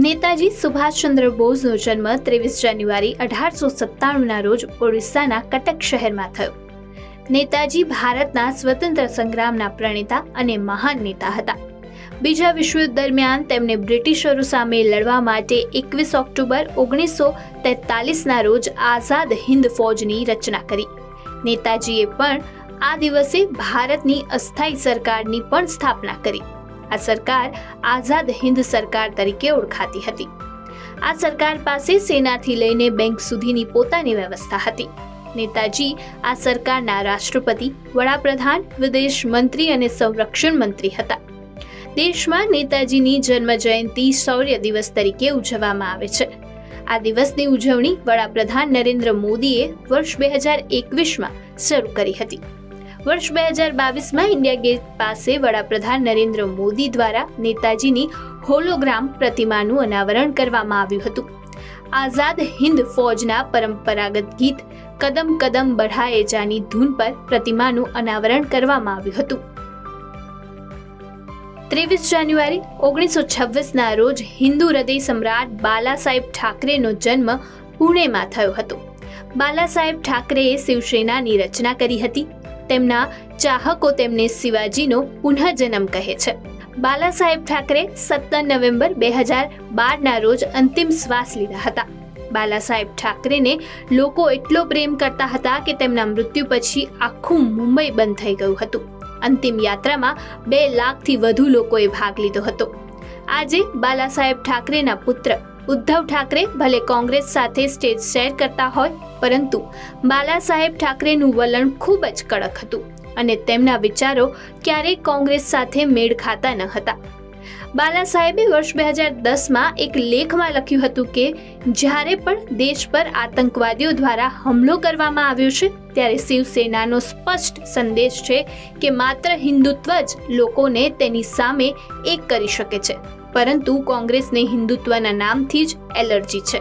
નેતાજી સુભાષચંદ્ર બોઝનો જન્મ 23 જાન્યુઆરી 1897ના રોજ ઓડિશાના કટક શહેરમાં થયો. નેતાજી ભારતના સ્વતંત્ર સંગ્રામના પ્રણેતા અને મહાન નેતા હતા. બીજા વિશ્વયુદ્ધ દરમિયાન તેમણે બ્રિટિશરો સામે લડવા માટે 21 ઓક્ટોબર 1943ના રોજ આઝાદ હિન્દ ફૌજની રચના કરી. નેતાજીએ પણ આ દિવસે ભારતની અસ્થાયી સરકારની પણ સ્થાપના કરી. આ સરકાર આઝાદ હિન્દ સરકાર તરીકે ઓળખાતી હતી. આ સરકાર પાસે સેનાથી લઈને બેંક સુધીની પોતાની વ્યવસ્થા હતી. નેતાજી આ સરકારના રાષ્ટ્રપતિ, વડાપ્રધાન, વિદેશ મંત્રી અને સંરક્ષણ મંત્રી હતા. દેશમાં નેતાજીની જન્મ જયંતિ શૌર્ય દિવસ તરીકે ઉજવવામાં આવે છે. આ દિવસની ઉજવણી વડાપ્રધાન નરેન્દ્ર મોદીએ વર્ષ 2021માં શરૂ કરી હતી. વર્ષ 2022માં ઇન્ડિયા ગેટ પાસે વડાપ્રધાન નરેન્દ્ર મોદી દ્વારા નેતાજીની હોલોગ્રામ પ્રતિમાનું અનાવરણ કરવામાં આવ્યું હતું. આઝાદ હિન્દ ફૌજના પરંપરાગત ગીત કદમ કદમ બઢાએ જાની ધૂન પર પ્રતિમાનું અનાવરણ કરવામાં આવ્યું હતું. 23 જાન્યુઆરી 1926ના રોજ હિન્દુ હૃદય સમ્રાટ બાલા સાહેબ ઠાકરેનો જન્મ પુણેમાં થયો હતો. બાલા સાહેબ ઠાકરેએ શિવસેનાની રચના કરી હતી. તેમના ચાહકો તેમને શિવાજીનો પુનઃજન્મ કહે છે. બાલા સાહેબ ઠાકરે 17 નવેમ્બર 2012ના રોજ અંતિમ શ્વાસ લીધા હતા. બાલા સાહેબ ઠાકરેને લોકો એટલો પ્રેમ કરતા હતા કે તેમના મૃત્યુ પછી આખું મુંબઈ બંધ થઈ ગયું હતું. અંતિમ યાત્રામાં 2 લાખથી વધુ લોકોએ ભાગ લીધો હતો. આજે બાલા સાહેબ ઠાકરેના પુત્ર ઉદ્ધવ ઠાકરે ભલે કોંગ્રેસ સાથે સ્ટેજ શેર કરતા હોય, પરંતુ બાલા સાહેબ ઠાકરેનું વલણ ખૂબ જ કડક હતું અને તેમના વિચારો ક્યારેય કોંગ્રેસ સાથે મેળ ખાતા ન હતા. બાલા સાહેબે વર્ષ 2010માં એક લેખમાં લખ્યું હતું કે જ્યારે પણ દેશ પર આતંકવાદીઓ દ્વારા હુમલો કરવામાં આવ્યો છે, ત્યારે શિવસેનાનો સ્પષ્ટ સંદેશ છે કે માત્ર હિન્દુત્વ જ લોકોને તેની સામે એક કરી શકે છે, પરંતુ કોંગ્રેસને હિન્દુત્વના નામથી જ એલર્જી છે.